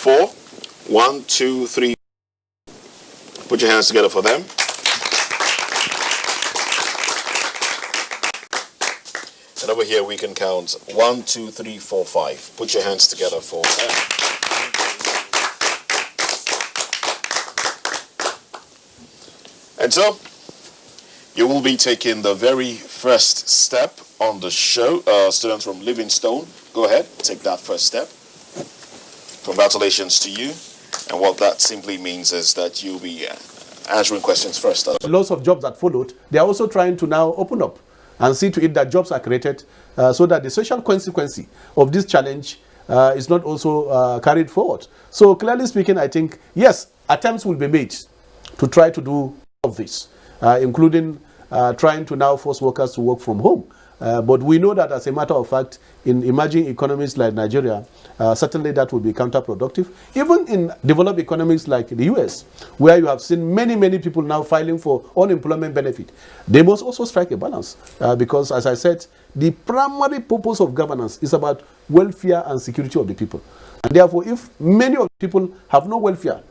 4. 1, 2, 3. Put your hands together for them. And over here we can count 1, 2, 3, 4, 5. Put your hands together for them. And so, you will be taking the very first step on the show. Students from Livingstone, go ahead, take that first step. Congratulations to you. And what that simply means is that you'll be answering questions first. Lots of jobs that followed, they are also trying to now open up and see to it that jobs are created so that the social consequence of this challenge is not also carried forward. So clearly speaking, I think, yes, attempts will be made to try to do of this, including trying to now force workers to work from home. But we know that as a matter of fact, in emerging economies like Nigeria, certainly that will be counterproductive. Even in developed economies like the US, where you have seen many, many people now filing for unemployment benefit, they must also strike a balance because, as I said, the primary purpose of governance is about welfare and security of the people. And therefore, if many of the people have no welfare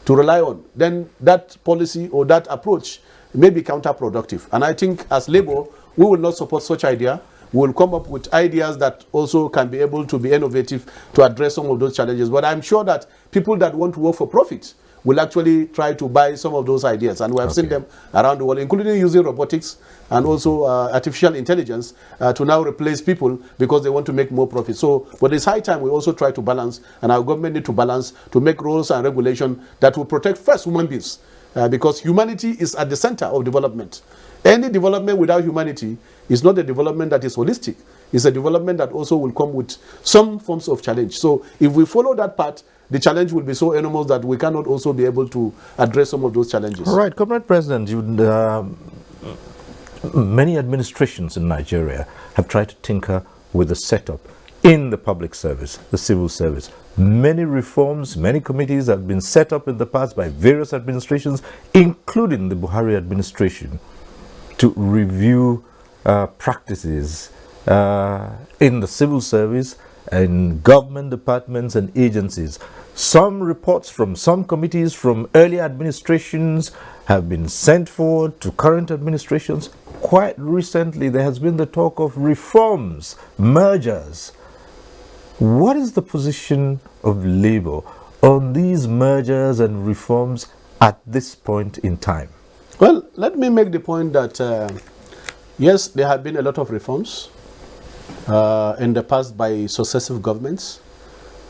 to rely on, then that policy or that approach may be counterproductive. And I think as Labour, we will not support such idea. We will come up with ideas that also can be able to be innovative to address some of those challenges. But I'm sure that people that want to work for profit will actually try to buy some of those ideas. And we have seen them around the world, including using robotics and also artificial intelligence to now replace people because they want to make more profit. So, but it's high time we also try to balance, and our government need to balance to make rules and regulation that will protect first human beings because humanity is at the center of development. Any development without humanity is not a development that is holistic. It's a development that also will come with some forms of challenge. So if we follow that path, the challenge will be so enormous that we cannot also be able to address some of those challenges. All right, Comrade President, many administrations in Nigeria have tried to tinker with the setup in the public service, the civil service. Many reforms, many committees have been set up in the past by various administrations, including the Buhari administration, to review practices in the civil service, in government departments and agencies. Some reports from some committees from earlier administrations have been sent forward to current administrations. Quite recently, there has been the talk of reforms, mergers. What is the position of Labour on these mergers and reforms at this point in time? Well, let me make the point that, yes, there have been a lot of reforms in the past by successive governments.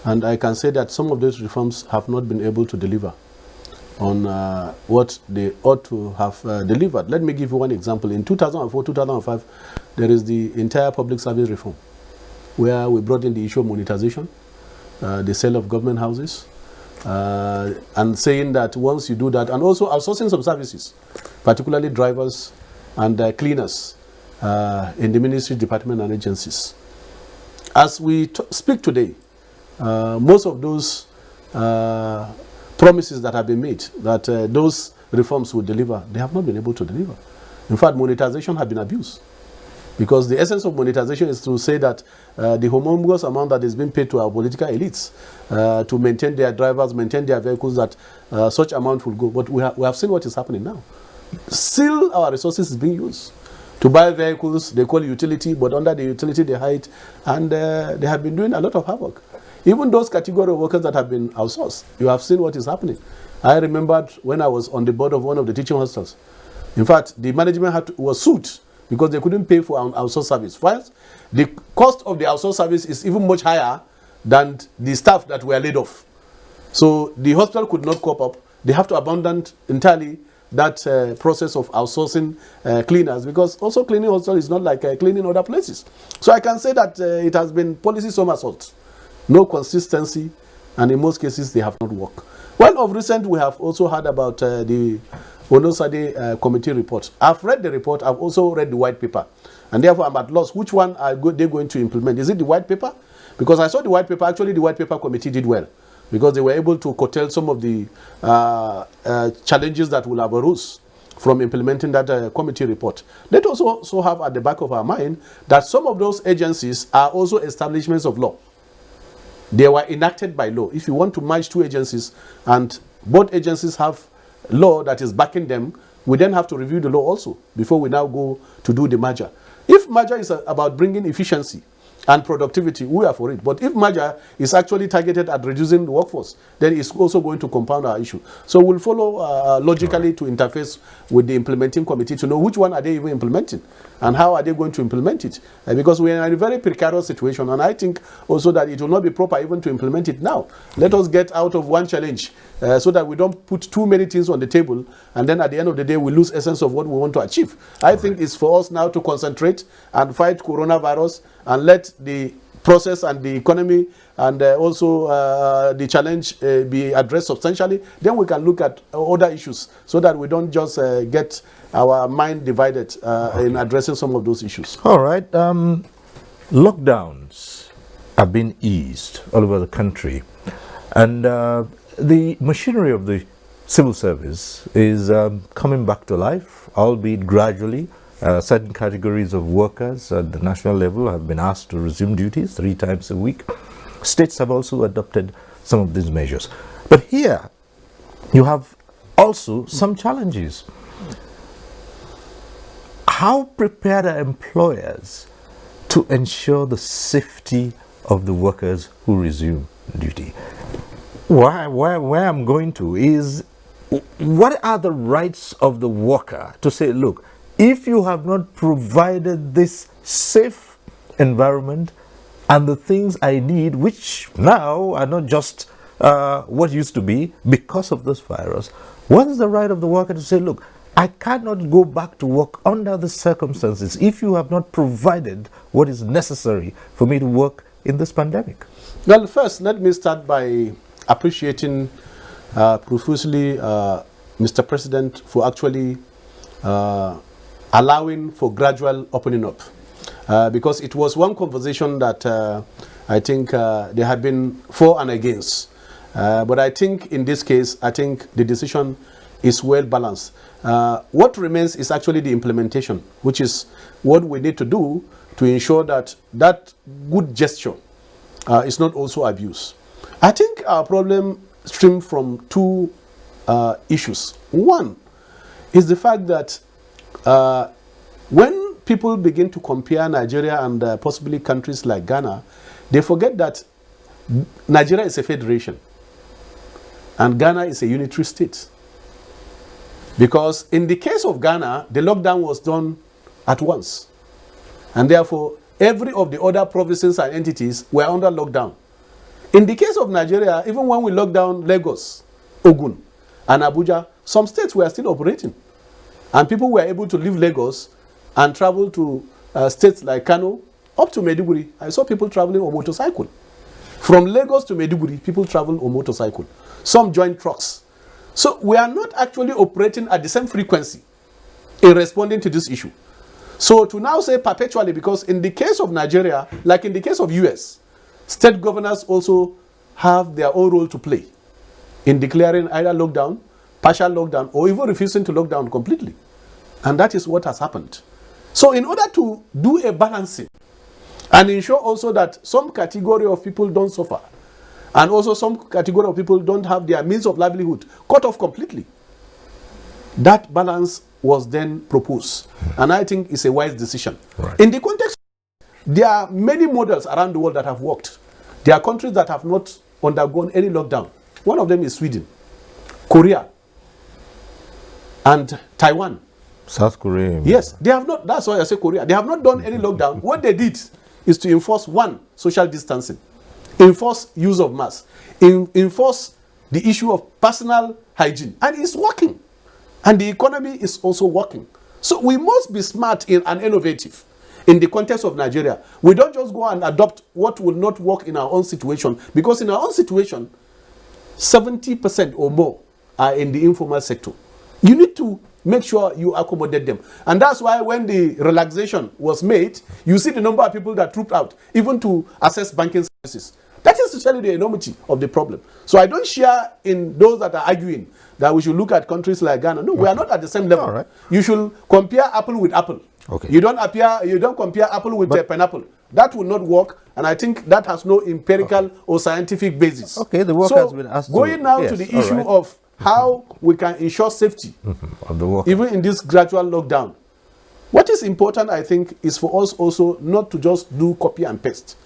And I can say that some of those reforms have not been able to deliver on what they ought to have delivered. Let me give you one example. In 2004, 2005, there is the entire public service reform, where we brought in the issue of monetization, the sale of government houses, and saying that once you do that, and also outsourcing some services, particularly drivers and cleaners in the ministry, department, and agencies. As we speak today, most of those promises that have been made, that those reforms will deliver, they have not been able to deliver. In fact, monetization has been abused. Because the essence of monetization is to say that the humongous amount that is being paid to our political elites to maintain their drivers, maintain their vehicles, that such amount will go. But we have seen what is happening now. Still, our resources is being used to buy vehicles. They call it utility, but under the utility they hide, and they have been doing a lot of havoc. Even those category of workers that have been outsourced, you have seen what is happening. I remembered when I was on the board of one of the teaching hostels. In fact, the management was sued because they couldn't pay for an outsourced service. First, the cost of the outsourced service is even much higher than the staff that were laid off. So the hospital could not cope up. They have to abandon entirely that process of outsourcing cleaners, because also cleaning hospital is not like cleaning other places. So I can say that it has been policy somersault, no consistency, and in most cases they have not worked. Well, of recent we have also heard about the Onosade committee report. I've read the report, I've also read the white paper, and therefore I'm at loss. Which one are they going to implement? Is it the white paper? Because I saw the white paper, actually the white paper committee did well, because they were able to curtail some of the challenges that will have arose from implementing that committee report. Let us also have at the back of our mind that some of those agencies are also establishments of law. They were enacted by law. If you want to merge two agencies and both agencies have law that is backing them, we then have to review the law also before we now go to do the merger. If merger is about bringing efficiency and productivity, we are for it. But if merger is actually targeted at reducing the workforce, then it's also going to compound our issue. So we'll follow logically to interface with the implementing committee to know which one are they even implementing and how are they going to implement it. Because we are in a very precarious situation, and I think also that it will not be proper even to implement it now. Let us get out of one challenge so that we don't put too many things on the table, and then at the end of the day we lose essence of what we want to achieve. I think it's for us now to concentrate and fight coronavirus and let the process and the economy and also the challenge be addressed substantially. Then we can look at other issues so that we don't just get our mind divided in addressing some of those issues. All right. Lockdowns have been eased all over the country, and the machinery of the civil service is coming back to life, albeit gradually. Certain categories of workers at the national level have been asked to resume duties 3 times a week. States have also adopted some of these measures. But here, you have also some challenges. How prepared are employers to ensure the safety of the workers who resume duty? Where I'm going to is, what are the rights of the worker to say, look, if you have not provided this safe environment and the things I need, which now are not just what used to be because of this virus, what is the right of the worker to say, look, I cannot go back to work under the circumstances if you have not provided what is necessary for me to work in this pandemic? Well, first, let me start by appreciating profusely Mr. President for actually allowing for gradual opening up. Because it was one conversation that I think there had been for and against. But I think in this case, I think the decision is well balanced. What remains is actually the implementation, which is what we need to do to ensure that that good gesture is not also abused. I think our problem stems from 2 issues. One is the fact that when people begin to compare Nigeria and possibly countries like Ghana, they forget that Nigeria is a federation and Ghana is a unitary state. Because in the case of Ghana, the lockdown was done at once. And therefore, every of the other provinces and entities were under lockdown. In the case of Nigeria, even when we locked down Lagos, Ogun, and Abuja, some states were still operating. And people were able to leave Lagos and travel to states like Kano, up to Maiduguri. I saw people traveling on motorcycle. From Lagos to Maiduguri, people travel on motorcycle. Some joined trucks. So we are not actually operating at the same frequency in responding to this issue. So to now say perpetually, because in the case of Nigeria, like in the case of US, state governors also have their own role to play in declaring either lockdown, partial lockdown, or even refusing to lock down completely. And that is what has happened. So in order to do a balancing and ensure also that some category of people don't suffer, and also some category of people don't have their means of livelihood cut off completely, that balance was then proposed. And I think it's a wise decision. Right. In the context, there are many models around the world that have worked. There are countries that have not undergone any lockdown. One of them is Sweden, Korea, and Taiwan. South Korea. Yes, they have not, that's why I say Korea. They have not done any lockdown. What they did is to enforce, 1, social distancing, enforce use of masks, enforce the issue of personal hygiene. And it's working. And the economy is also working. So we must be smart and innovative in the context of Nigeria. We don't just go and adopt what will not work in our own situation, because in our own situation, 70% or more are in the informal sector. You need to make sure you accommodate them. And that's why when the relaxation was made, you see the number of people that trooped out, even to access banking services. That is to tell you the enormity of the problem. So I don't share in those that are arguing that we should look at countries like Ghana. No, we are not at the same level. All right. You should compare apple with apple. Okay. You don't compare apple with a pineapple. That will not work, and I think that has no empirical or scientific basis. Okay, the worker has been asked to- going now to yes, the all issue right. of how we can ensure safety, Of the worker. even in this gradual lockdown. What is important, I think, is for us also not to just do copy and paste.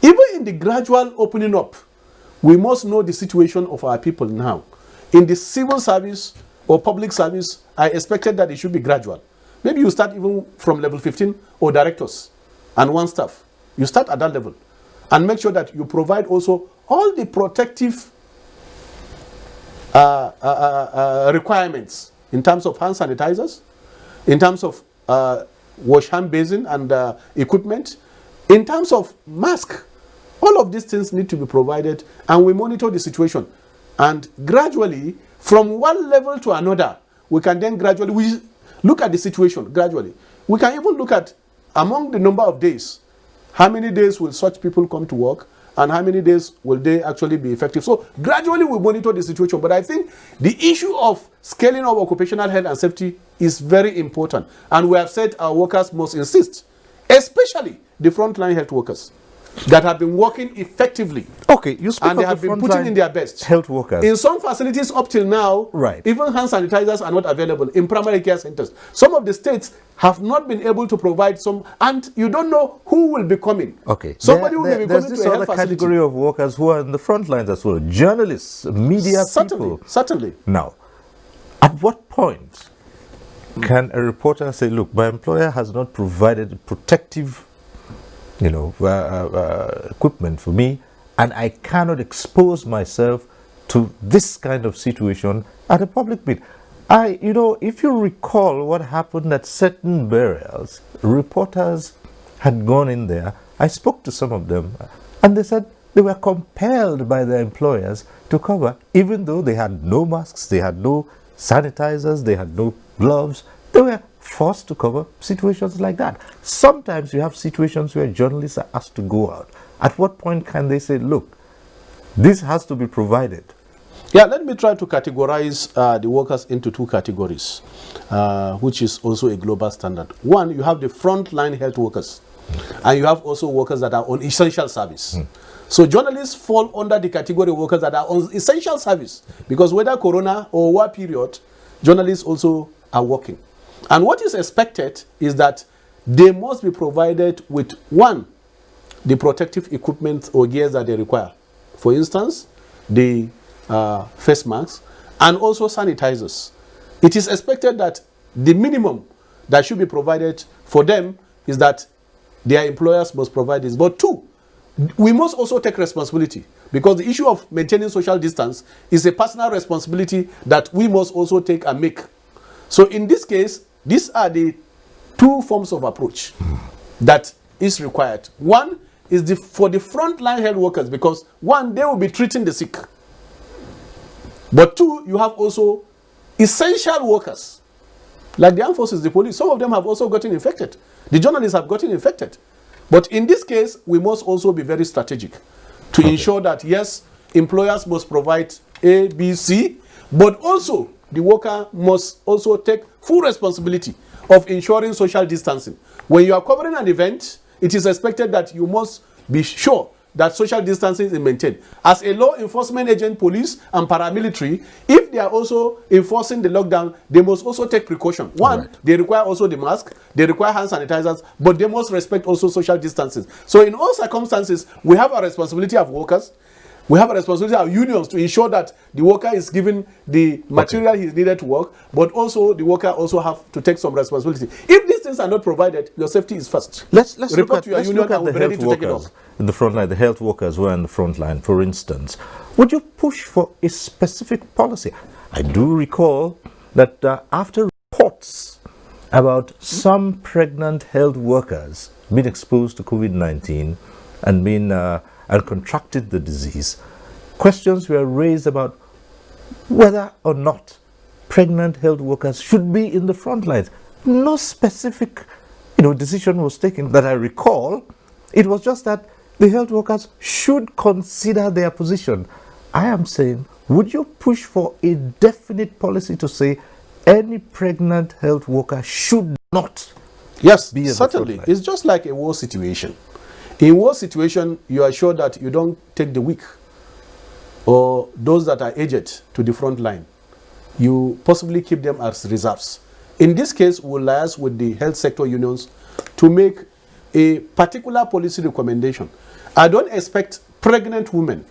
Even in the gradual opening up, we must know the situation of our people now. In the civil service or public service, I expected that it should be gradual. Maybe you start even from level 15 or directors and one staff. You start at that level and make sure that you provide also all the protective requirements in terms of hand sanitizers, in terms of wash hand basin and equipment, in terms of mask. All of these things need to be provided, and we monitor the situation. And gradually, from one level to another, we can then gradually look at the situation gradually. We can even look at, among the number of days, how many days will such people come to work, and how many days will they actually be effective. So gradually we monitor the situation. But I think the issue of scaling of occupational health and safety is very important. And we have said our workers must insist, especially the frontline health workers that have been working effectively. Okay, you speak And they of have the been putting frontline in their best. health workers. In some facilities up till now, Right. even hand sanitizers are not available in primary care centers. Some of the states have not been able to provide some, and you don't know who will be coming. Okay. Somebody will be there's coming this to a other health facility. category of workers who are in the front lines as well. Journalists, media people. Certainly. Now, at what point can a reporter say, look, my employer has not provided protective equipment for me, and I cannot expose myself to this kind of situation at a public meet? If you recall what happened at certain burials, reporters had gone in there. I spoke to some of them, and they said they were compelled by their employers to cover, even though they had no masks, they had no sanitizers, they had no gloves. They were forced to cover situations like that. Sometimes you have situations where journalists are asked to go out. At what point can they say, look, this has to be provided? Yeah, let me try to categorize the workers into two categories, which is also a global standard. One, you have the frontline health workers, and you have also workers that are on essential service. So journalists fall under the category of workers that are on essential service, because whether corona or war period, journalists also are working. And what is expected is that they must be provided with, one, the protective equipment or gears that they require. For instance, the face masks and also sanitizers. It is expected that the minimum that should be provided for them is that their employers must provide this. But two, we must also take responsibility, because the issue of maintaining social distance is a personal responsibility that we must also take and make. So in this case, these are the two forms of approach that is required. One is for the frontline health workers, because one, they will be treating the sick. But two, you have also essential workers, like the armed forces, the police. Some of them have also gotten infected. The journalists have gotten infected. But in this case, we must also be very strategic to ensure that, yes, employers must provide A, B, C, but also the worker must also take full responsibility of ensuring social distancing. When you are covering an event, it is expected that you must be sure that social distancing is maintained. As a law enforcement agent, police and paramilitary, if they are also enforcing the lockdown, they must also take precaution. One, they require also the mask, they require hand sanitizers, but they must respect also social distancing. So in all circumstances, we have a responsibility of workers. We have a responsibility of unions to ensure that the worker is given the material he is needed to work, but also the worker also have to take some responsibility. If these things are not provided, your safety is first. Let's report look at, to your let's union look at and the we'll be ready health to take it workers up. in the front line, the health workers who are in the front line, for instance. Would you push for a specific policy? I do recall that after reports about some pregnant health workers being exposed to COVID-19 and and contracted the disease, questions were raised about whether or not pregnant health workers should be in the front lines. No specific, decision was taken that I recall. It was just that the health workers should consider their position. I am saying, would you push for a definite policy to say any pregnant health worker should not Yes, be at the certainly. front line? It's just like a war situation. In war situation, you are sure that you don't take the weak or those that are aged to the front line. You possibly keep them as reserves. In this case, we'll liaise with the health sector unions to make a particular policy recommendation. I don't expect pregnant women.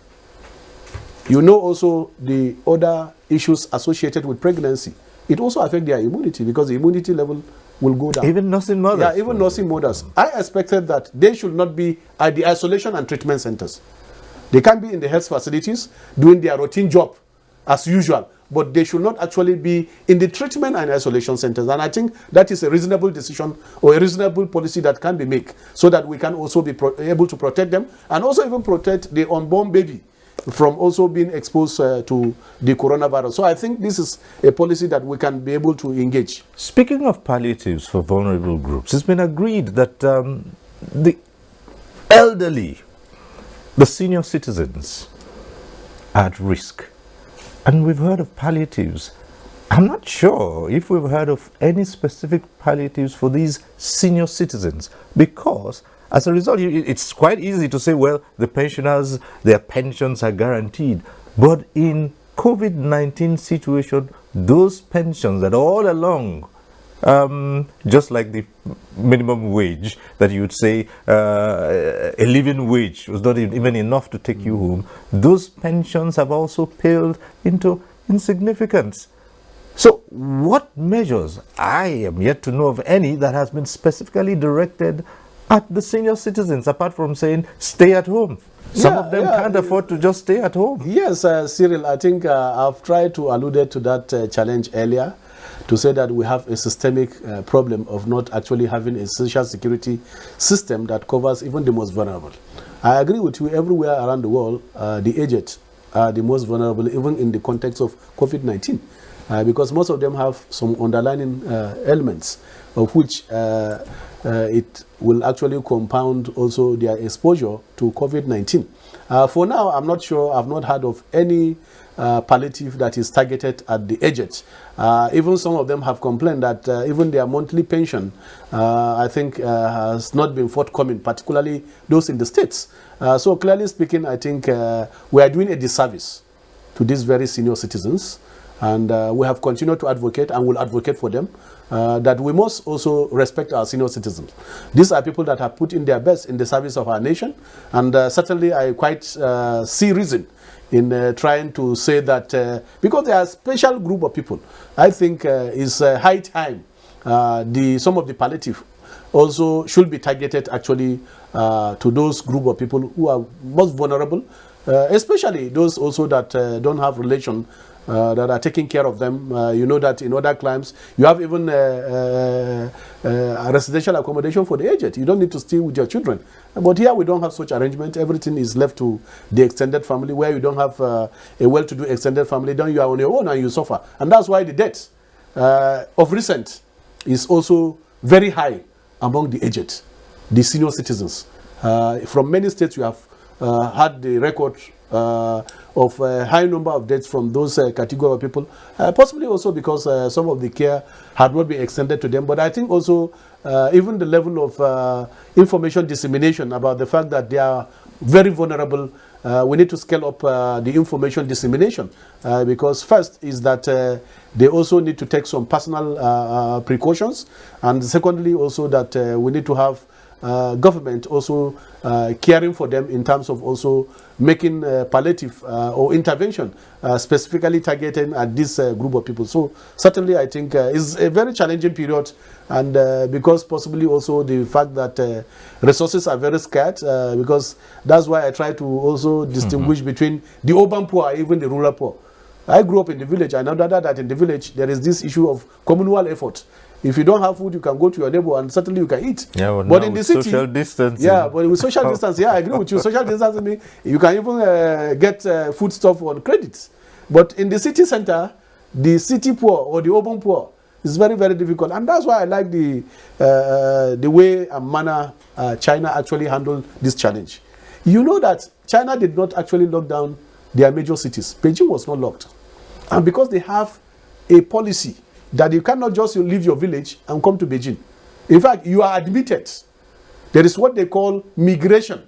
You know also the other issues associated with pregnancy. It also affects their immunity because the immunity level will go down. Even nursing mothers. Yeah, even nursing mothers. I expected that they should not be at the isolation and treatment centers. They can be in the health facilities doing their routine job as usual, but they should not actually be in the treatment and isolation centers. And I think that is a reasonable decision or a reasonable policy that can be made so that we can also be able to protect them and also even protect the unborn baby from also being exposed to the coronavirus. So I think this is a policy that we can be able to engage. Speaking of palliatives for vulnerable groups, it's been agreed that the elderly, the senior citizens are at risk. And we've heard of palliatives. I'm not sure if we've heard of any specific palliatives for these senior citizens because as a result, it's quite easy to say, well, the pensioners, their pensions are guaranteed. But in COVID-19 situation, those pensions that all along, just like the minimum wage that you would say a living wage was not even enough to take you home, those pensions have also paled into insignificance. So what measures, I am yet to know of any that has been specifically directed at the senior citizens, apart from saying stay at home. Some of them can't afford to just stay at home. Yes, Cyril, I think I've tried to allude to that challenge earlier to say that we have a systemic problem of not actually having a social security system that covers even the most vulnerable. I agree with you, everywhere around the world, the aged are the most vulnerable, even in the context of COVID-19, because most of them have some underlying elements of which it will actually compound also their exposure to COVID-19. For now, I'm not sure, I've not heard of any palliative that is targeted at the aged. Even some of them have complained that even their monthly pension, I think, has not been forthcoming, particularly those in the States. So clearly speaking, I think we are doing a disservice to these very senior citizens. And we have continued to advocate and will advocate for them, that we must also respect our senior citizens. These are people that have put in their best in the service of our nation. And certainly I quite see reason in trying to say that, because they are a special group of people, I think it's high time some of the palliative also should be targeted actually to those group of people who are most vulnerable, especially those also that don't have relation that are taking care of them. You know that in other climes, you have even a residential accommodation for the aged. You don't need to stay with your children. But here we don't have such arrangement. Everything is left to the extended family, where you don't have a well-to-do extended family. Then you are on your own and you suffer. And that's why the death of recent is also very high among the aged, the senior citizens. From many states, you have had the record of a high number of deaths from those category of people, possibly also because some of the care had not been extended to them. But I think also even the level of information dissemination about the fact that they are very vulnerable, we need to scale up the information dissemination, because first is that they also need to take some personal precautions, and secondly also that we need to have government also caring for them in terms of also making palliative or intervention specifically targeted at this group of people. So certainly I think it's a very challenging period, and because possibly also the fact that resources are very scarce, because that's why I try to also distinguish between the urban poor and even the rural poor. I grew up in the village. I know that in the village there is this issue of communal effort. If you don't have food, you can go to your neighbor and certainly you can eat. Yeah, well, but in the city, social distancing. Yeah, but with social distance, yeah, I agree with you. Social distancing means you can even get food stuff on credit. But in the city center, the city poor or the urban poor is very, very difficult. And that's why I like the way and manner China actually handled this challenge. You know that China did not actually lock down their major cities. Beijing was not locked. And because they have a policy that you cannot just leave your village and come to Beijing. In fact, you are admitted. There is what they call migration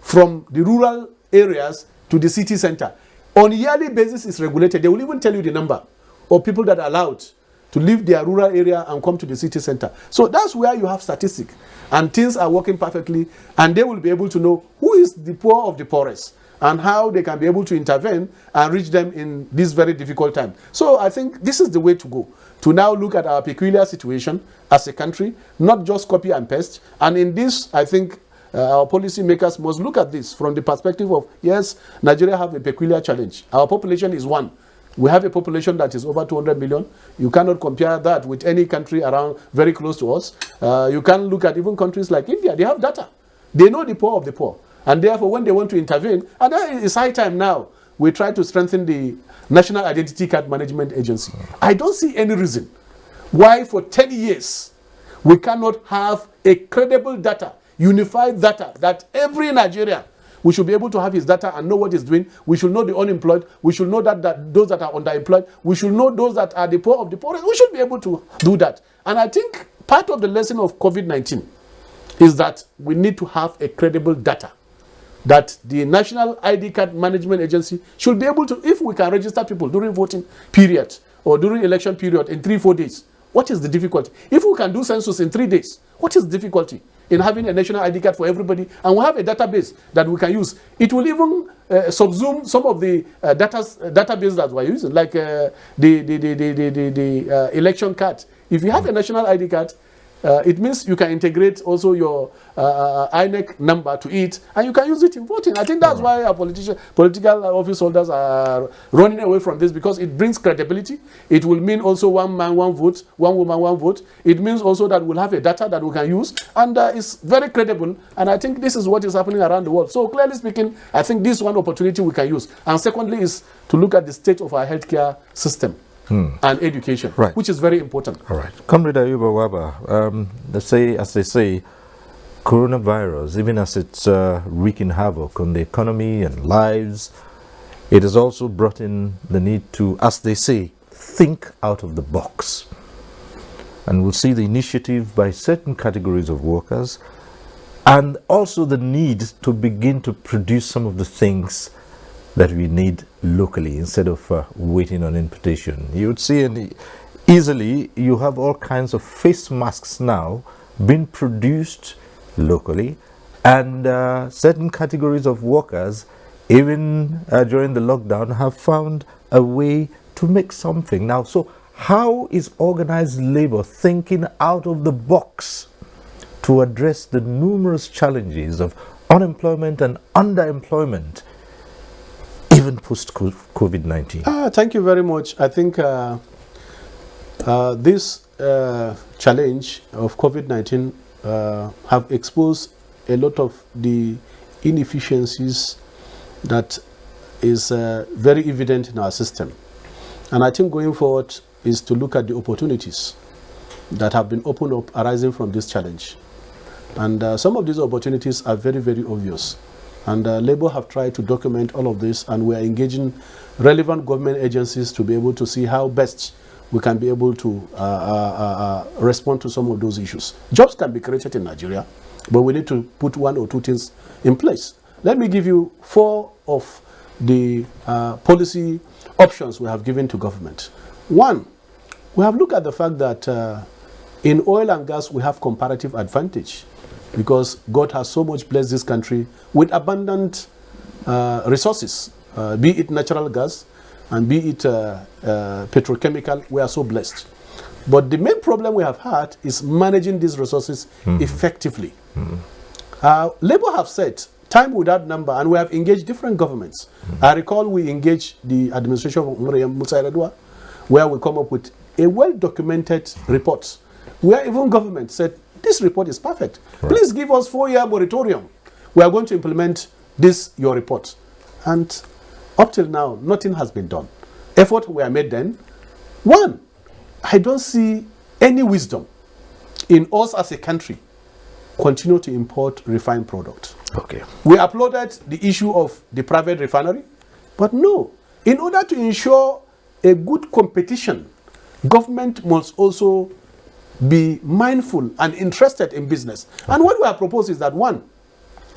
from the rural areas to the city center. On a yearly basis, it's regulated. They will even tell you the number of people that are allowed to leave their rural area and come to the city center. So that's where you have statistics. And things are working perfectly. And they will be able to know who is the poor of the poorest and how they can be able to intervene and reach them in this very difficult time. So I think this is the way to go, to now look at our peculiar situation as a country, not just copy and paste. And in this, I think our policymakers must look at this from the perspective of, yes, Nigeria have a peculiar challenge. Our population is 1. We have a population that is over 200 million. You cannot compare that with any country around very close to us. You can look at even countries like India. They have data. They know the poor of the poor. And therefore, when they want to intervene, and it's high time now, we try to strengthen the National Identity Card Management Agency. I don't see any reason why for 10 years we cannot have a credible data, unified data, that every Nigerian, we should be able to have his data and know what he's doing. We should know the unemployed. We should know that those that are underemployed. We should know those that are the poor of the poorest. We should be able to do that. And I think part of the lesson of COVID-19 is that we need to have a credible data, that the National ID Card Management Agency should be able to, if we can register people during voting period or during election period in 3-4 days, what is the difficulty? If we can do census in 3 days, what is the difficulty in having a national ID card for everybody? And we have a database that we can use. It will even subsume some of the database that we're using, like the election card. If you have a national ID card, it means you can integrate also your INEC number to it, and you can use it in voting. I think that's why our political office holders are running away from this, because it brings credibility. It will mean also one man, one vote, one woman, one vote. It means also that we'll have a data that we can use, and it's very credible. And I think this is what is happening around the world. So clearly speaking, I think this is one opportunity we can use. And secondly is to look at the state of our healthcare system. And education, which is very important. All right. Comrade Ayuba Waba, as they say, coronavirus, even as it's wreaking havoc on the economy and lives, it has also brought in the need to, as they say, think out of the box. And we'll see the initiative by certain categories of workers, and also the need to begin to produce some of the things that we need locally instead of waiting on importation. You would see easily you have all kinds of face masks now being produced locally, and certain categories of workers, even during the lockdown, have found a way to make something. Now, so how is organized labor thinking out of the box to address the numerous challenges of unemployment and underemployment, even post-COVID-19? Thank you very much. I think this challenge of COVID-19 have exposed a lot of the inefficiencies that is very evident in our system. And I think going forward is to look at the opportunities that have been opened up arising from this challenge. And some of these opportunities are very, very obvious. And Labour have tried to document all of this, and we are engaging relevant government agencies to be able to see how best we can be able to respond to some of those issues. Jobs can be created in Nigeria, but we need to put 1 or 2 things in place. Let me give you 4 of the policy options we have given to government. 1, we have looked at the fact that in oil and gas we have comparative advantage, because God has so much blessed this country with abundant resources, be it natural gas and be it petrochemical. We are so blessed. But the main problem we have had is managing these resources effectively. Labour have said time without number, and we have engaged different governments. I recall we engaged the administration of Musa Yar'Adua, where we come up with a well-documented report, where even government said, this report is perfect. Please give us 4-year moratorium. We are going to implement this, your report. And up till now, nothing has been done. Effort were made then. 1, I don't see any wisdom in us as a country continue to import refined product. Okay. We uploaded the issue of the private refinery, but no. In order to ensure a good competition, government must also be mindful and interested in business. And what we have proposed is that, one,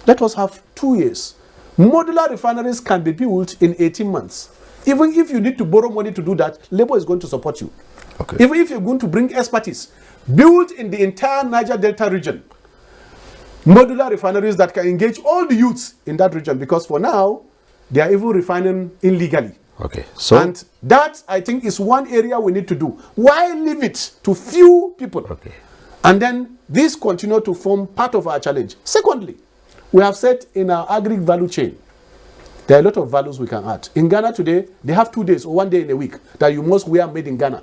let us have 2 years. Modular refineries can be built in 18 months. Even if you need to borrow money to do that, labor is going to support you. Okay. Even if you're going to bring expertise, build in the entire Niger Delta region modular refineries that can engage all the youths in that region, because for now, they are even refining illegally. Okay. So And that, I think, is one area we need to do. Why leave it to few people? Okay. And then this continue to form part of our challenge. Secondly, we have said in our agri value chain, there are a lot of values we can add. In Ghana today, they have 2 days or 1 day in a week that you must wear made in Ghana,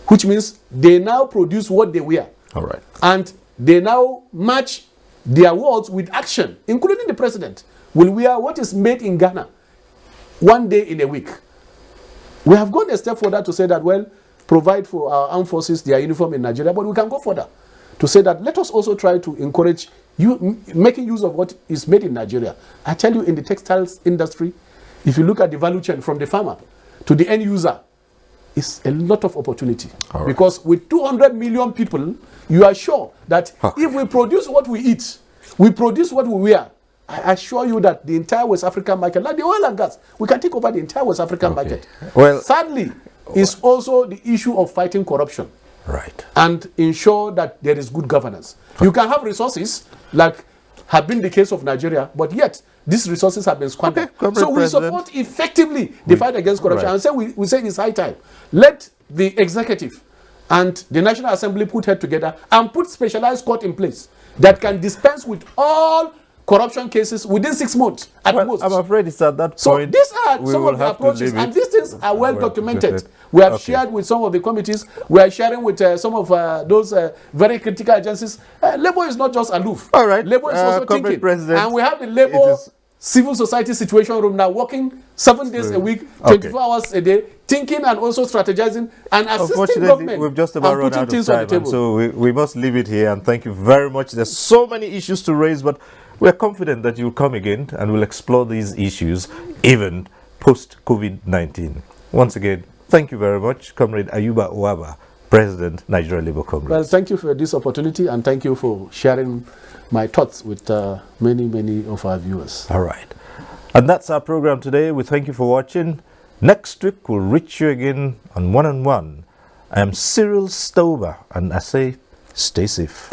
which means they now produce what they wear. all right. And they now match their words with action, including the president will wear what is made in Ghana 1 day in a week. We have gone a step further to say that, well, provide for our armed forces their uniform in Nigeria, but we can go further to say that let us also try to encourage you making use of what is made in Nigeria. I tell you, in the textiles industry, if you look at the value chain from the farmer to the end user, it's a lot of opportunity. All right. Because with 200 million people, you are sure that if we produce what we eat, we produce what we wear, I assure you that the entire West African market, like the oil and gas, we can take over the entire West African market. Well, sadly, it's also the issue of fighting corruption right. and ensure that there is good governance. You can have resources like have been the case of Nigeria, but yet these resources have been squandered. Okay, Comrade So we President. support effectively the fight against corruption. Right. And so we say it's high time. Let the executive and the National Assembly put head together and put specialized court in place that can dispense with all corruption cases within 6 months at Well, most. I'm afraid it's at that So point. these are we some will of the have to approaches, leave and it. these things are well documented. definitely. We have Okay. shared with some of the committees. We are sharing with some of those very critical agencies. Labour is not just aloof. All right. Labour is also Comrade thinking. President, And we have the it Labour is- Civil Society Situation Room now working 7 days a week, 24 hours a day, thinking and also strategizing and assisting Unfortunately, government we've just about and run putting out of things on the time, and table. so we must leave it here. And thank you very much. There's so many issues to raise, but we're confident that you'll come again and we'll explore these issues even post-COVID-19. Once again, thank you very much, Comrade Ayuba Uwaba, President, Nigeria Labour Congress. Well, thank you for this opportunity, and thank you for sharing my thoughts with many of our viewers. All right. And that's our program today. We thank you for watching. Next week, we'll reach you again on One-on-One. I am Cyril Stober, and I say, stay safe.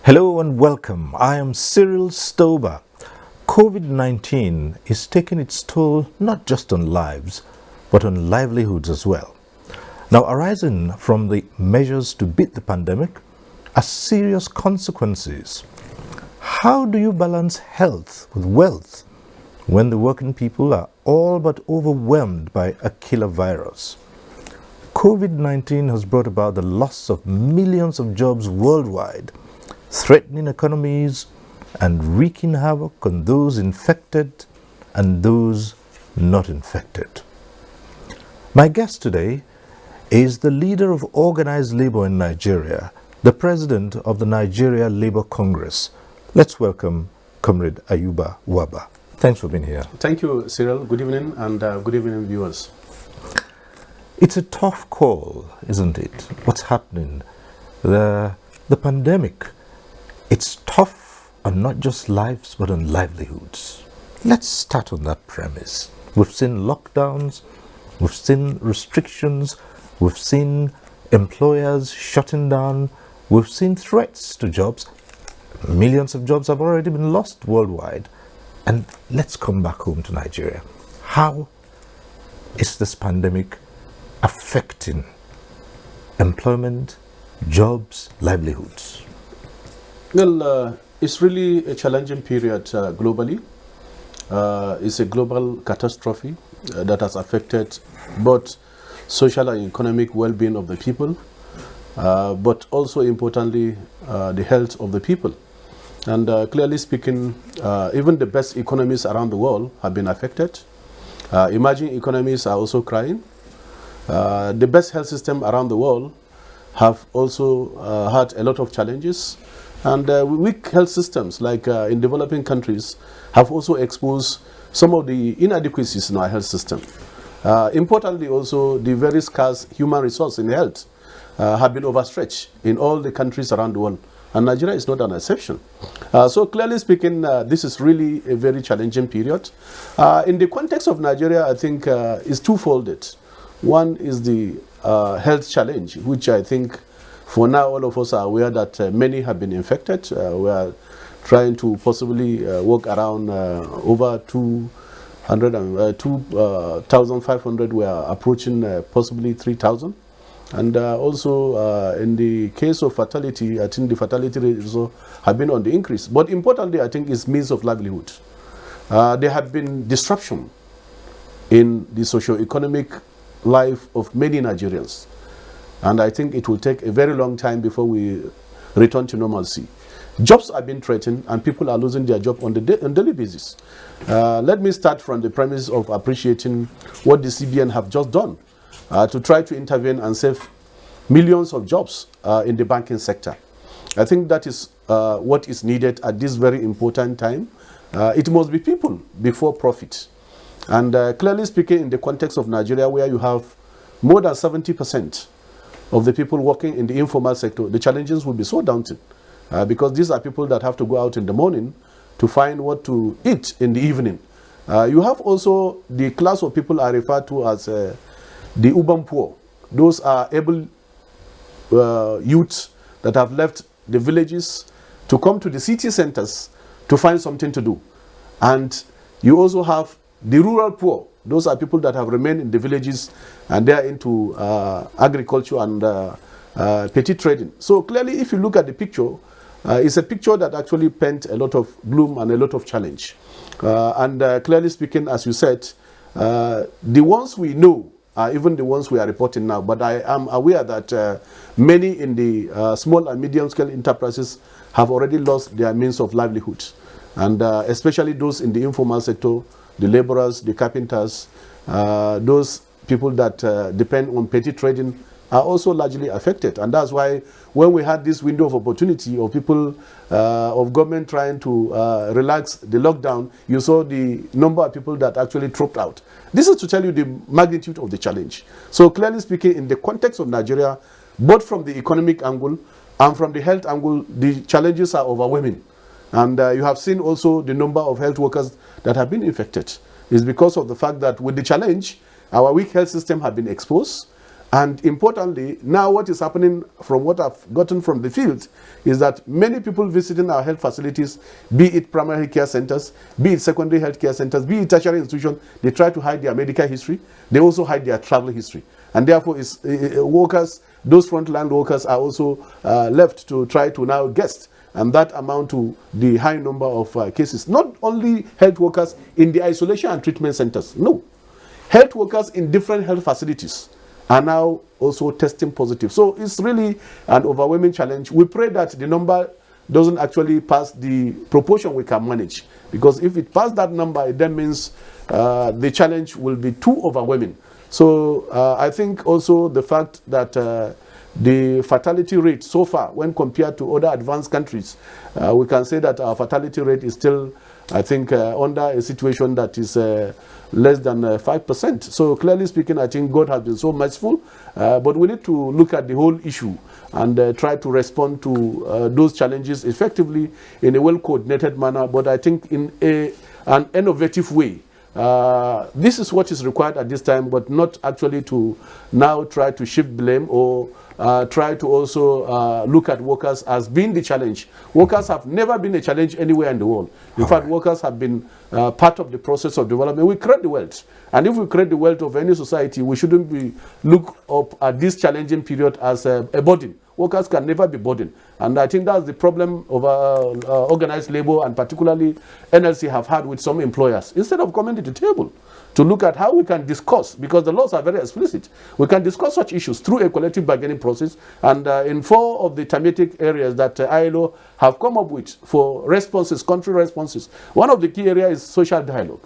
Hello and welcome. I am Cyril Stober. COVID-19 is taking its toll not just on lives, but on livelihoods as well. Now, arising from the measures to beat the pandemic are serious consequences. How do you balance health with wealth when the working people are all but overwhelmed by a killer virus? COVID-19 has brought about the loss of millions of jobs worldwide, threatening economies and wreaking havoc on those infected and those not infected. My guest today is the leader of organized labor in Nigeria, the president of the Nigeria Labour Congress. Let's welcome Comrade Ayuba Wabba. Thanks for being here. Thank you, Cyril. Good evening, and good evening, viewers. It's a tough call, isn't it? What's happening? The pandemic, it's tough on not just lives, but on livelihoods. Let's start on that premise. We've seen lockdowns, we've seen restrictions, we've seen employers shutting down, we've seen threats to jobs. Millions of jobs have already been lost worldwide. And let's come back home to Nigeria. How is this pandemic affecting employment, jobs, livelihoods? Well, it's really a challenging period globally. It's a global catastrophe that has affected both social and economic well-being of the people, but also importantly, the health of the people. And clearly speaking, even the best economies around the world have been affected. Emerging economies are also crying. The best health system around the world have also had a lot of challenges. And weak health systems, like in developing countries, have also exposed some of the inadequacies in our health system. Importantly also, the very scarce human resource in health have been overstretched in all the countries around the world. And Nigeria is not an exception. So clearly speaking, this is really a very challenging period. In the context of Nigeria, I think it's twofolded. One is the health challenge, which I think for now all of us are aware that many have been infected. We are trying to possibly work around over 2,500. We are approaching possibly 3,000. And also in the case of fatality, I think the fatality rate also have been on the increase. But importantly, I think it's means of livelihood. There have been disruption in the socio-economic life of many Nigerians. And I think it will take a very long time before we return to normalcy. Jobs are being threatened and people are losing their job on daily basis. Let me start from the premise of appreciating what the CBN have just done to try to intervene and save millions of jobs in the banking sector. I think that is what is needed at this very important time. It must be people before profit. And clearly speaking, in the context of Nigeria, where you have more than 70% of the people working in the informal sector, the challenges will be so daunting because these are people that have to go out in the morning to find what to eat in the evening. You have also the class of people are referred to as the urban poor. Those are able youths that have left the villages to come to the city centers to find something to do. And you also have the rural poor. Those are people that have remained in the villages and they are into agriculture and petty trading. So clearly, if you look at the picture, it's a picture that actually paints a lot of gloom and a lot of challenge. Clearly speaking, as you said, the ones we know are even the ones we are reporting now. But I am aware that many in the small and medium scale enterprises have already lost their means of livelihood. And especially those in the informal sector, the laborers, the carpenters, those people that depend on petty trading are also largely affected. And that's why when we had this window of opportunity of people, of government trying to relax the lockdown, you saw the number of people that actually dropped out. This is to tell you the magnitude of the challenge. So clearly speaking, in the context of Nigeria, both from the economic angle and from the health angle, the challenges are overwhelming. And you have seen also the number of health workers that have been infected. It's because of the fact that with the challenge, our weak health system have been exposed. And importantly, now what is happening from what I've gotten from the field is that many people visiting our health facilities, be it primary care centers, be it secondary health care centers, be it tertiary institutions, they try to hide their medical history. They also hide their travel history. And therefore, workers, those frontline workers are also left to try to now guess. And that amount to the high number of cases. Not only health workers in the isolation and treatment centers. No. Health workers in different health facilities are now also testing positive. So it's really an overwhelming challenge. We pray that the number doesn't actually pass the proportion we can manage. Because if it passes that number, it then means the challenge will be too overwhelming. So I think also the fact that the fatality rate so far, when compared to other advanced countries, we can say that our fatality rate is still, I think, under a situation that is less than 5%. So clearly speaking, I think God has been so merciful, but we need to look at the whole issue and try to respond to those challenges effectively in a well-coordinated manner, but I think in an innovative way. This is what is required at this time, but not actually to now try to shift blame or try to also look at workers as being the challenge. Workers have never been a challenge anywhere in the world. In fact, workers have been part of the process of development. We create the wealth. And if we create the wealth of any society, we shouldn't be look up at this challenging period as a burden. Workers can never be burdened. And I think that's the problem of organized labor, and particularly NLC have had with some employers. Instead of coming to the table to look at how we can discuss, because the laws are very explicit, we can discuss such issues through a collective bargaining process. And in 4 of the thematic areas that ILO have come up with for responses, country responses, one of the key areas is social dialogue.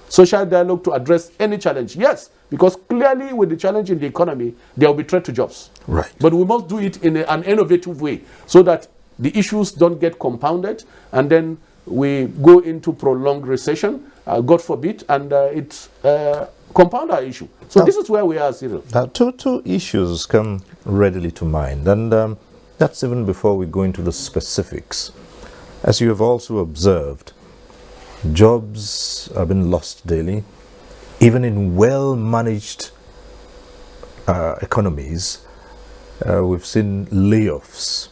Social dialogue to address any challenge. Yes, because clearly with the challenge in the economy, there will be threat to jobs. Right. But we must do it in an innovative way so that the issues don't get compounded and then we go into prolonged recession, God forbid, and it's compound our issue. So this is where we are, Cyril. Two issues come readily to mind, and that's even before we go into the specifics. As you have also observed, jobs have been lost daily. Even in well-managed economies, we've seen layoffs.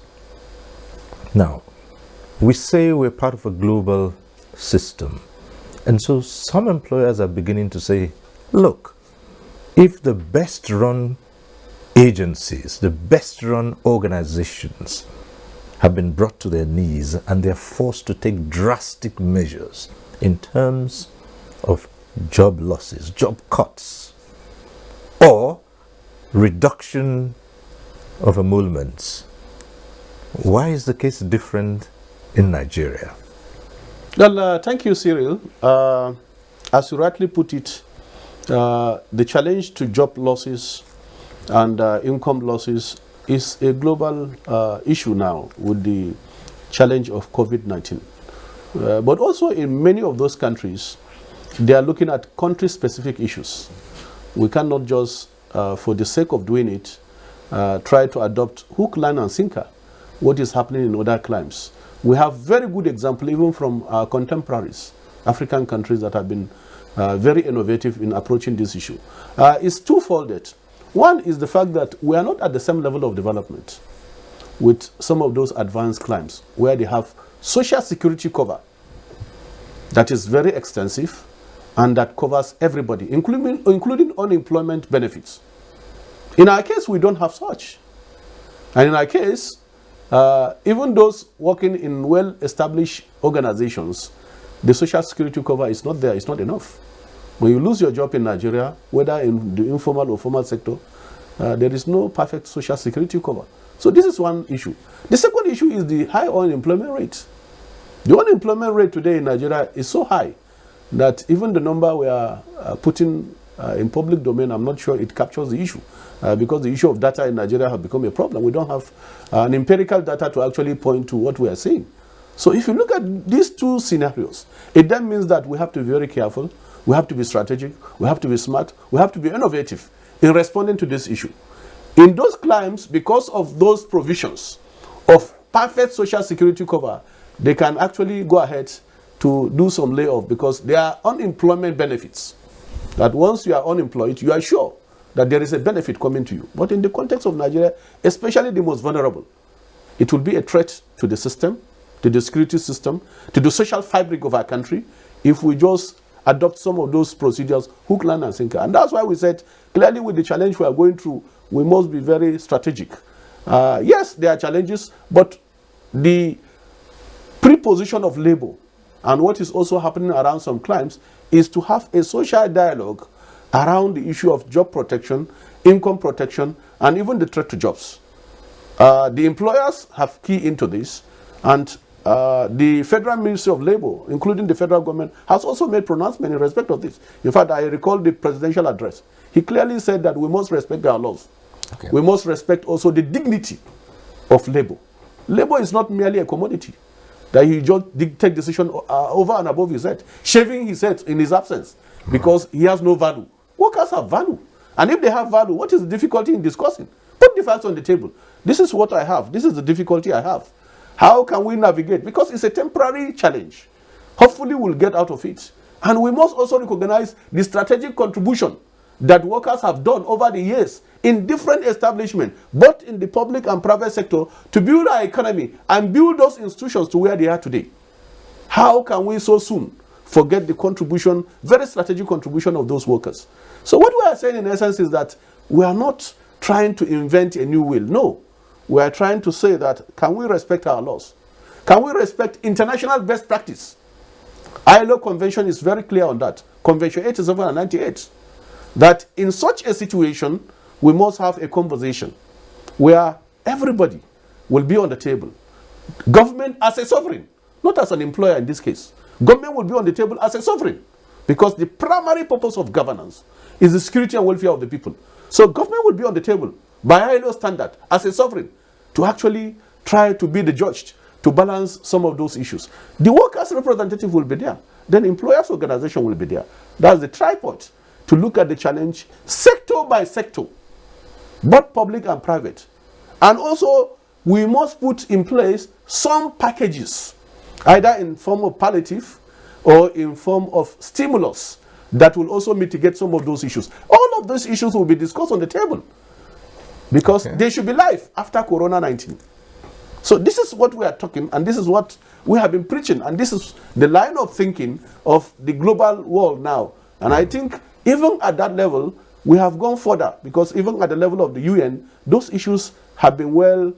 Now, we say we're part of a global system. And so some employers are beginning to say, look, if the best run agencies, the best run organizations have been brought to their knees and they're forced to take drastic measures in terms of job losses, job cuts, or reduction of emoluments, why is the case different in Nigeria? Well, thank you, Cyril. As you rightly put it, the challenge to job losses and income losses is a global issue now with the challenge of COVID-19. But also in many of those countries, they are looking at country-specific issues. We cannot just, for the sake of doing it, try to adopt hook, line, and sinker what is happening in other climes. We have very good example even from our contemporaries, African countries that have been very innovative in approaching this issue. It's twofolded. One is the fact that we are not at the same level of development with some of those advanced climes where they have social security cover that is very extensive and that covers everybody, including unemployment benefits. In our case, we don't have such. And in our case, even those working in well-established organizations, the social security cover is not there, it's not enough. When you lose your job in Nigeria, whether in the informal or formal sector, there is no perfect social security cover. So this is one issue. The second issue is the high unemployment rate. The unemployment rate today in Nigeria is so high that even the number we are putting in public domain, I'm not sure it captures the issue. Because the issue of data in Nigeria has become a problem. We don't have an empirical data to actually point to what we are saying. So if you look at these two scenarios, it then means that we have to be very careful, we have to be strategic, we have to be smart, we have to be innovative in responding to this issue. In those climes, because of those provisions of perfect social security cover, they can actually go ahead to do some layoff because there are unemployment benefits. That once you are unemployed, you are sure that there is a benefit coming to you. But in the context of Nigeria, especially the most vulnerable, it will be a threat to the system, to the security system, to the social fabric of our country, if we just adopt some of those procedures, hook, line, and sinker. And that's why we said, clearly with the challenge we are going through, we must be very strategic. Yes, there are challenges, but the preposition of labor and what is also happening around some climes is to have a social dialogue around the issue of job protection, income protection, and even the threat to jobs. The employers have key into this, and The Federal Ministry of Labor, including the federal government, has also made pronouncement in respect of this. In fact, I recall the presidential address. He clearly said that we must respect our laws. Okay. We must respect also the dignity of labor. Labor is not merely a commodity that he just take decision over and above his head, shaving his head in his absence because he has no value. Workers have value. And if they have value, what is the difficulty in discussing? Put the facts on the table. This is what I have. This is the difficulty I have. How can we navigate? Because it's a temporary challenge. Hopefully we'll get out of it. And we must also recognize the strategic contribution that workers have done over the years in different establishments, both in the public and private sector, to build our economy and build those institutions to where they are today. How can we so soon forget the contribution, very strategic contribution of those workers? So what we are saying in essence is that we are not trying to invent a new wheel. No. We are trying to say that, can we respect our laws? Can we respect international best practice? ILO Convention is very clear on that. Convention 87 and 98. That in such a situation, we must have a conversation where everybody will be on the table. Government as a sovereign, not as an employer in this case. Government will be on the table as a sovereign, because the primary purpose of governance is the security and welfare of the people. So government will be on the table by ILO standard as a sovereign to actually try to be the judge to balance some of those issues. The workers' representative will be there. Then employers' organization will be there. That's the tripod to look at the challenge sector by sector, both public and private. And also, we must put in place some packages, either in form of palliative or in form of stimulus, that will also mitigate some of those issues. All of those issues will be discussed on the table, because they should be live after Corona-19. So this is what we are talking, and this is what we have been preaching, and this is the line of thinking of the global world now. And I think even at that level, we have gone further, because even at the level of the UN, those issues have been well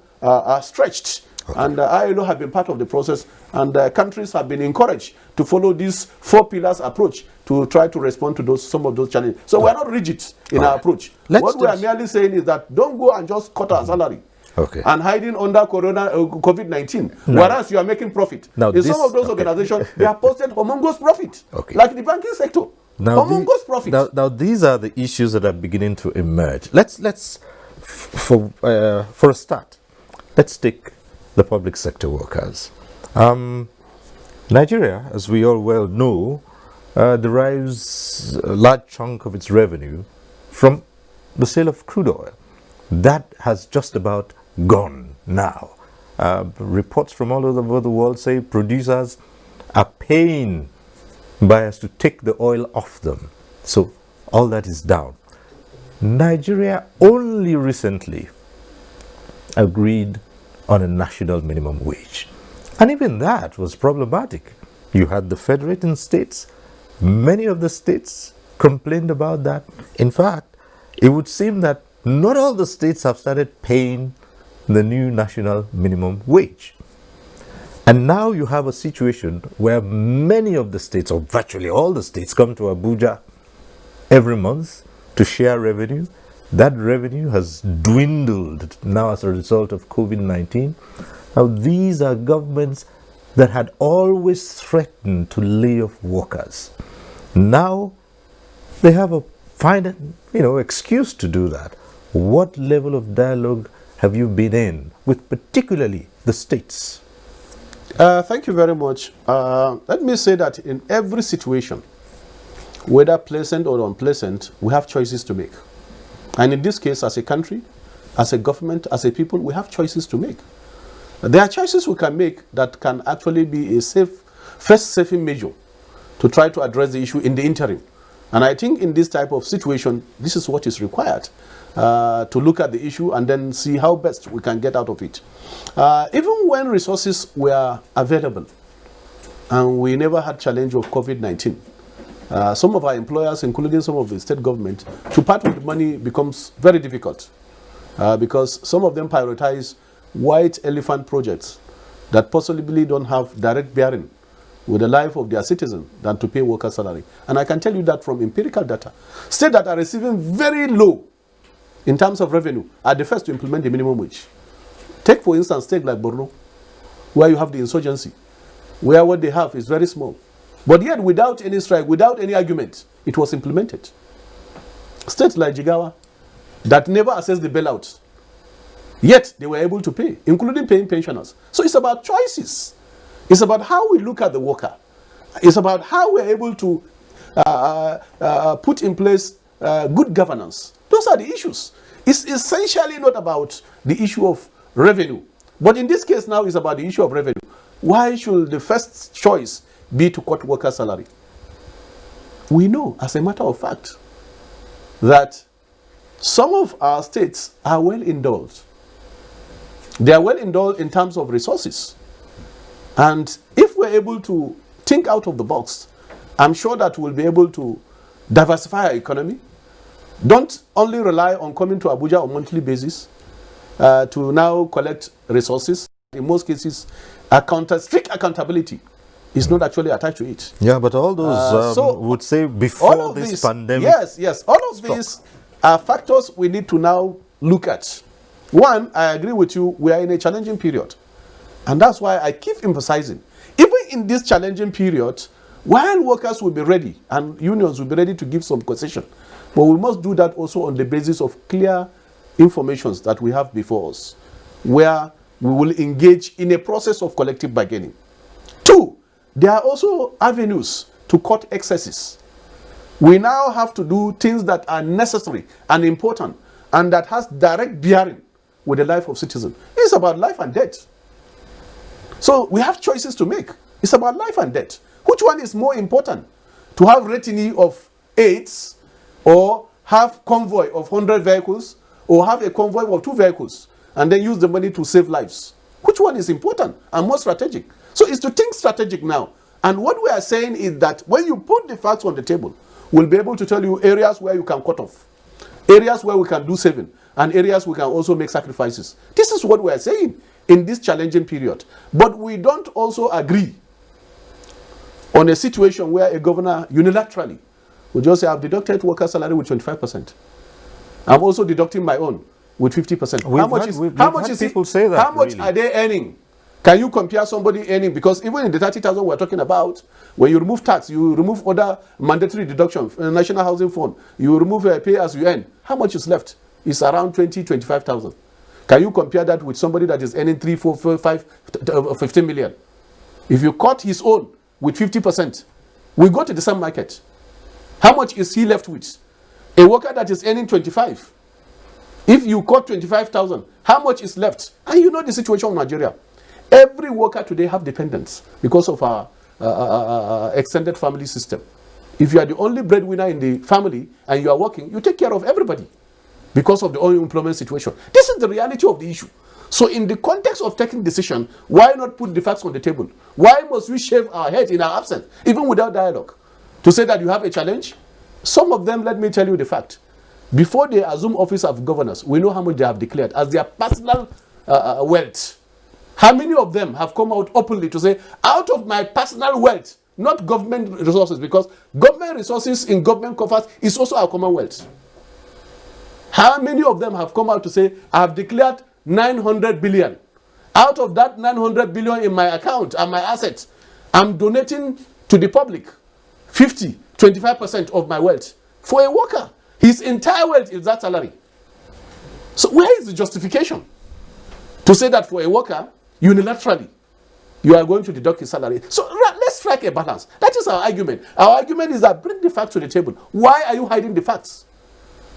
stretched. Okay. And ILO have been part of the process, and countries have been encouraged to follow this 4 pillars approach to try to respond to some of those challenges. So we are not rigid in our approach. What we are merely saying is that don't go and just cut our salary. Okay. And hiding under COVID-19, whereas you are making profit. Now in some of those organizations, they have posted humongous profit, like the banking sector. Now humongous profit. Now these are the issues that are beginning to emerge. Let's for a start, let's take the public sector workers. Nigeria, as we all well know, derives a large chunk of its revenue from the sale of crude oil. That has just about gone now. Reports from all over the world say producers are paying buyers to take the oil off them. So all that is down. Nigeria only recently agreed on a national minimum wage. And even that was problematic. You had the federating states. Many of the states complained about that. In fact, it would seem that not all the states have started paying the new national minimum wage. And now you have a situation where many of the states, or virtually all the states, come to Abuja every month to share revenue. That revenue has dwindled now as a result of COVID-19. Now these are governments that had always threatened to lay off workers. Now they have a fine, excuse to do that. What level of dialogue have you been in with particularly the states? Thank you very much. Let me say that in every situation, whether pleasant or unpleasant, we have choices to make. And in this case, as a country, as a government, as a people, we have choices to make. There are choices we can make that can actually be a first saving measure to try to address the issue in the interim. And I think in this type of situation, this is what is required, to look at the issue and then see how best we can get out of it. Even when resources were available and we never had challenge of COVID-19, some of our employers, including some of the state government, to part with the money becomes very difficult, because some of them prioritize white elephant projects that possibly don't have direct bearing with the life of their citizens than to pay worker salary. And I can tell you that from empirical data. States that are receiving very low in terms of revenue are the first to implement the minimum wage. Take, for instance, state like Borno. where you have the insurgency, where what they have is very small. But yet, without any strike, without any argument, it was implemented. States like Jigawa, that never assessed the bailout, yet they were able to pay, including paying pensioners. So it's about choices. It's about how we look at the worker. It's about how we're able to put in place good governance. Those are the issues. It's essentially not about the issue of revenue. But in this case now, it's about the issue of revenue. Why should the first choice be to cut worker salary? We know, as a matter of fact, that some of our states are well indulged. They are well indulged in terms of resources. And if we're able to think out of the box, I'm sure that we'll be able to diversify our economy. Don't only rely on coming to Abuja on a monthly basis to now collect resources. In most cases, strict accountability is not actually attached to it. Yeah, but all those would say before this pandemic. Yes, all of these are factors we need to now look at. One, I agree with you, we are in a challenging period. And that's why I keep emphasizing, even in this challenging period, while workers will be ready and unions will be ready to give some concession, but we must do that also on the basis of clear information that we have before us, where we will engage in a process of collective bargaining. Two, there are also avenues to cut excesses. We now have to do things that are necessary and important and that has direct bearing with the life of citizens. It's about life and death. So we have choices to make. It's about life and death. Which one is more important? To have retinue of 8 or have convoy of 100 vehicles or have a convoy of 2 vehicles and then use the money to save lives? Which one is important and more strategic? So it's to think strategic now. And what we are saying is that when you put the facts on the table, we'll be able to tell you areas where you can cut off, areas where we can do saving, and areas we can also make sacrifices. This is what we are saying in this challenging period. But we don't also agree on a situation where a governor unilaterally will just say, I've deducted worker salary with 25%. I'm also deducting my own with 50%. How much are they earning? Can you compare somebody earning? Because even in the 30,000 we're talking about, when you remove tax, you remove other mandatory deductions, National Housing Fund, you remove pay as you earn. How much is left? It's around 25,000. Can you compare that with somebody that is earning 3, 4, 5, 15 million? If you cut his own with 50%, we go to the same market. How much is he left with? A worker that is earning 25. If you cut 25,000, how much is left? And you know the situation in Nigeria. Every worker today have dependents because of our extended family system. If you are the only breadwinner in the family and you are working, you take care of everybody because of the unemployment situation. This is the reality of the issue. So in the context of taking decision, why not put the facts on the table? Why must we shave our head in our absence, even without dialogue, to say that you have a challenge? Some of them, let me tell you the fact. Before they assume office of governors, we know how much they have declared as their personal wealth. How many of them have come out openly to say, out of my personal wealth, not government resources, because government resources in government coffers is also our common wealth. How many of them have come out to say, I have declared 900 billion. Out of that 900 billion in my account and my assets, I'm donating to the public 25% of my wealth for a worker. His entire wealth is that salary. So where is the justification to say that for a worker, unilaterally, you are going to deduct his salary? So let's strike a balance. That is our argument. Our argument is that bring the facts to the table. Why are you hiding the facts?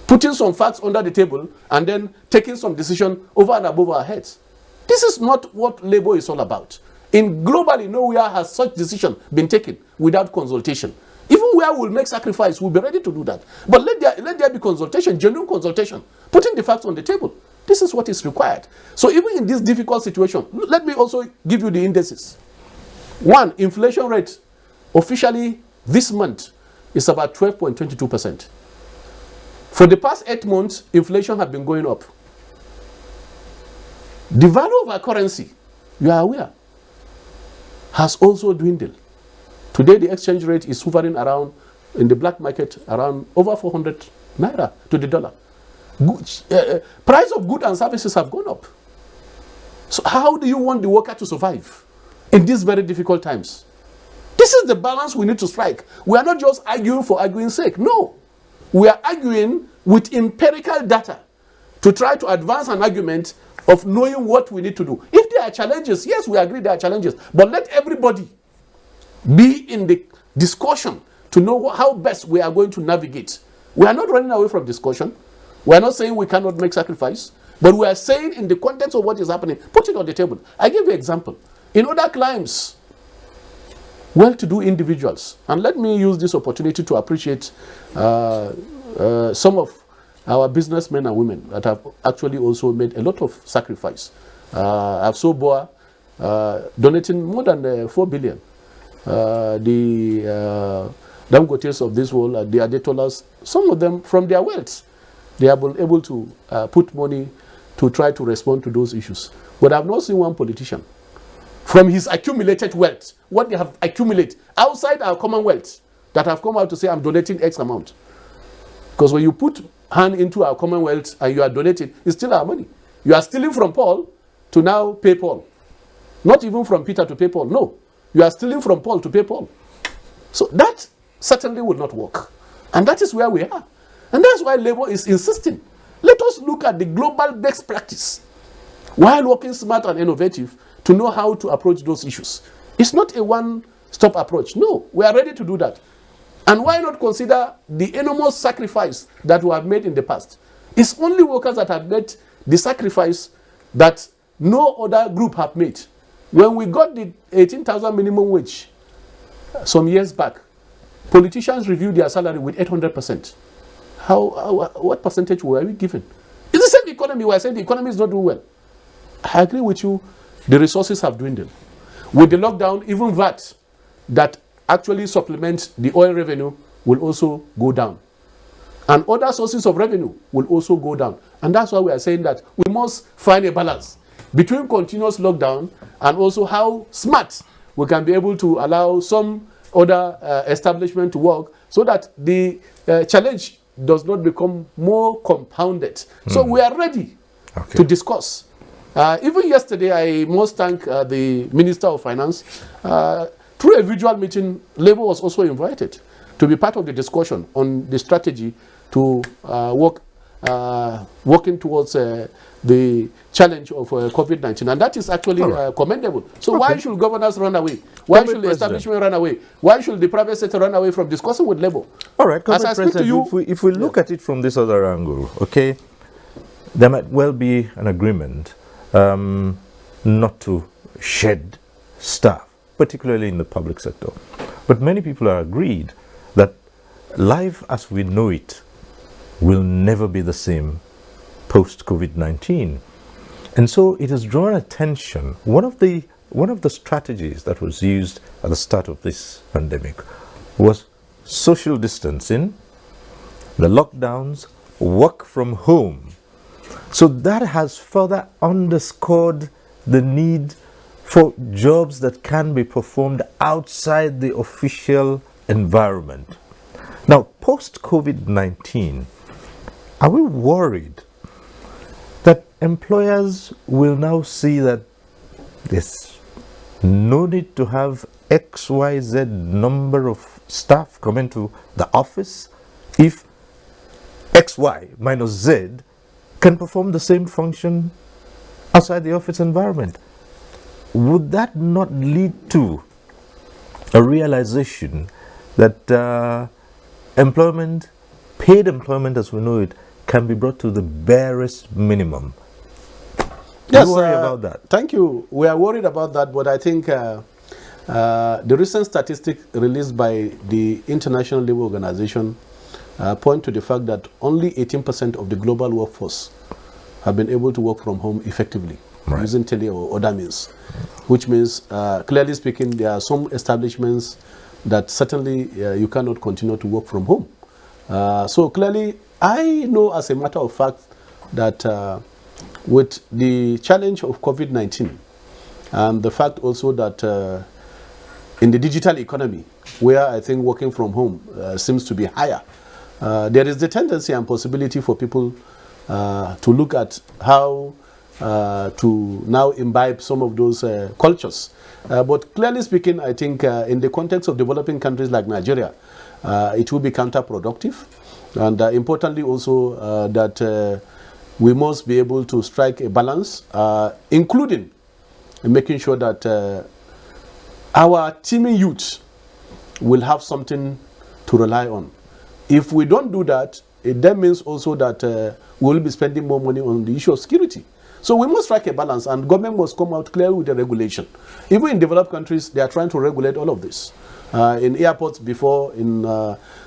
Putting some facts under the table and then taking some decision over and above our heads. This is not what labor is all about. Globally, nowhere has such decision been taken without consultation. Even where we'll make sacrifice, we'll be ready to do that. But let there be consultation, genuine consultation, putting the facts on the table. This is what is required. So even in this difficult situation, let me also give you the indices. One, inflation rate officially this month is about 12.22%. For the past 8 months, inflation has been going up. The value of our currency, you are aware, has also dwindled. Today, the exchange rate is hovering around, in the black market, around over 400 naira to the dollar. Price of goods and services have gone up. So how do you want the worker to survive? in these very difficult times. This is the balance we need to strike. We are not just arguing for arguing's sake. No. We are arguing with empirical data to try to advance an argument of knowing what we need to do. If there are challenges, yes, we agree there are challenges, but let everybody be in the discussion to know how best we are going to navigate. We are not running away from discussion. We are not saying we cannot make sacrifice, but we are saying in the context of what is happening, put it on the table. I give you an example. In other climes, well-to-do individuals, and let me use this opportunity to appreciate some of our businessmen and women that have actually also made a lot of sacrifice. I've so Boa donating more than 4 billion. The Dangotes of this world, the Adetolas, some of them from their wealth, they have been able to put money to try to respond to those issues. But I've not seen one politician from his accumulated wealth, what they have accumulated outside our commonwealth, that have come out to say, I'm donating X amount. Because when you put hand into our commonwealth and you are donating, it's still our money. You are stealing from Paul to now pay Paul. Not even from Peter to pay Paul. No. You are stealing from Paul to pay Paul. So that certainly will not work. And that is where we are. And that's why Labour is insisting. Let us look at the global best practice while working smart and innovative to know how to approach those issues. It's not a one-stop approach. No, we are ready to do that. And why not consider the enormous sacrifice that we have made in the past? It's only workers that have made the sacrifice that no other group have made. When we got the 18,000 minimum wage some years back, politicians reviewed their salary with 800%. What percentage were we given? It's the same economy. We are saying the economy is not doing well. I agree with you. The resources have dwindled. With the lockdown, even that actually supplements the oil revenue will also go down. And other sources of revenue will also go down. And that's why we are saying that we must find a balance between continuous lockdown and also how smart we can be able to allow some other establishment to work so that the challenge does not become more compounded. So we are ready to discuss. Even yesterday, I must thank the Minister of Finance. Through a visual meeting, Labour was also invited to be part of the discussion on the strategy to working towards the challenge of COVID-19. And that is actually commendable. So why should governors run away? Why should the establishment run away? Why should the private sector run away from discussing with Labour? All right, as I speak to you, if we look at it from this other angle, okay, there might well be an agreement not to shed staff, particularly in the public sector. But many people are agreed that life as we know it will never be the same post-COVID-19. And so it has drawn attention. One of the strategies that was used at the start of this pandemic was social distancing, the lockdowns, work from home. So that has further underscored the need for jobs that can be performed outside the official environment. Now, post-COVID-19, are we worried that employers will now see that there's no need to have XYZ number of staff come into the office if XY minus Z can perform the same function outside the office environment? Would that not lead to a realization that employment, paid employment as we know it, can be brought to the barest minimum? Yes, you worry about that? Thank you. We are worried about that, but I think the recent statistic released by the International Labour Organization point to the fact that only 18% of the global workforce have been able to work from home effectively, using tele or other means, which means, clearly speaking, there are some establishments that certainly you cannot continue to work from home. So clearly, I know as a matter of fact that with the challenge of COVID-19 and the fact also that in the digital economy, where I think working from home seems to be higher, there is the tendency and possibility for people to look at how to now imbibe some of those cultures. But clearly speaking, I think in the context of developing countries like Nigeria, it will be counterproductive. And importantly also that we must be able to strike a balance, including making sure that our teeming youth will have something to rely on. If we don't do that, it then means also that we will be spending more money on the issue of security. So we must strike a balance, and government must come out clearly with the regulation. Even in developed countries, they are trying to regulate all of this. In airports before, in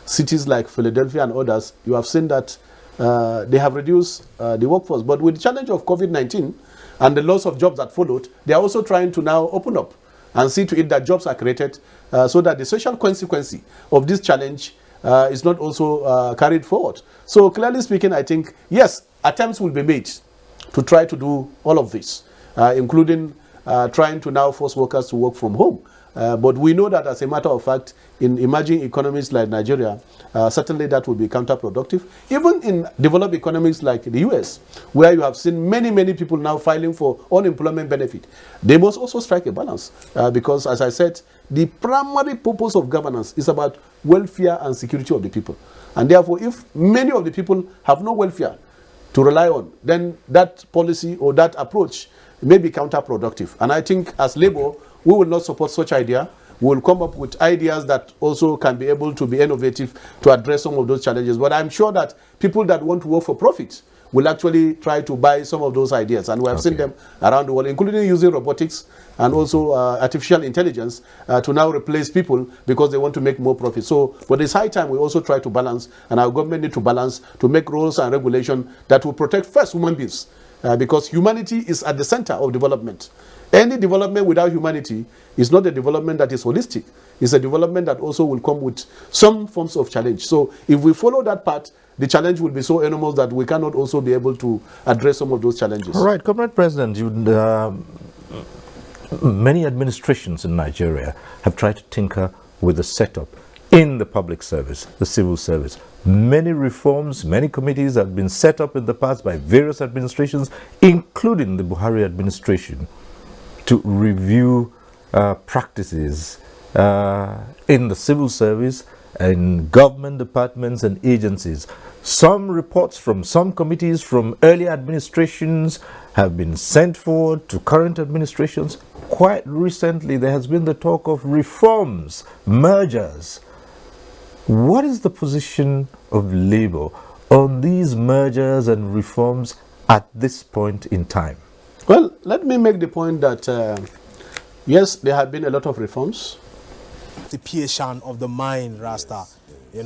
cities like Philadelphia and others, you have seen that they have reduced the workforce. But with the challenge of COVID-19 and the loss of jobs that followed, they are also trying to now open up and see to it that jobs are created so that the social consequence of this challenge is not also carried forward. So clearly speaking, I think, yes, attempts will be made to try to do all of this, including trying to now force workers to work from home. But we know that as a matter of fact, in emerging economies like Nigeria, certainly that will be counterproductive. Even in developed economies like the US, where you have seen many, many people now filing for unemployment benefit, they must also strike a balance because, as I said, the primary purpose of governance is about welfare and security of the people. And therefore, if many of the people have no welfare to rely on, then that policy or that approach may be counterproductive. And I think as Labour, we will not support such idea. We will come up with ideas that also can be able to be innovative to address some of those challenges. But I'm sure that people that want to work for profit will actually try to buy some of those ideas. And we have seen them around the world, including using robotics and also artificial intelligence to now replace people because they want to make more profit. So, but it's high time we also try to balance, and our government need to balance to make rules and regulation that will protect first human beings because humanity is at the center of development. Any development without humanity is not a development that is holistic. It's a development that also will come with some forms of challenge. So if we follow that path, the challenge will be so enormous that we cannot also be able to address some of those challenges. All right, Comrade President, many administrations in Nigeria have tried to tinker with the setup in the public service, the civil service. Many reforms, many committees have been set up in the past by various administrations, including the Buhari administration, to review practices in the civil service, in government departments and agencies. Some reports from some committees from earlier administrations have been sent forward to current administrations. Quite recently, there has been the talk of reforms, mergers. What is the position of Labour on these mergers and reforms at this point in time? Well, let me make the point that, yes, there have been a lot of reforms. The Pieshan of the mine, Rasta.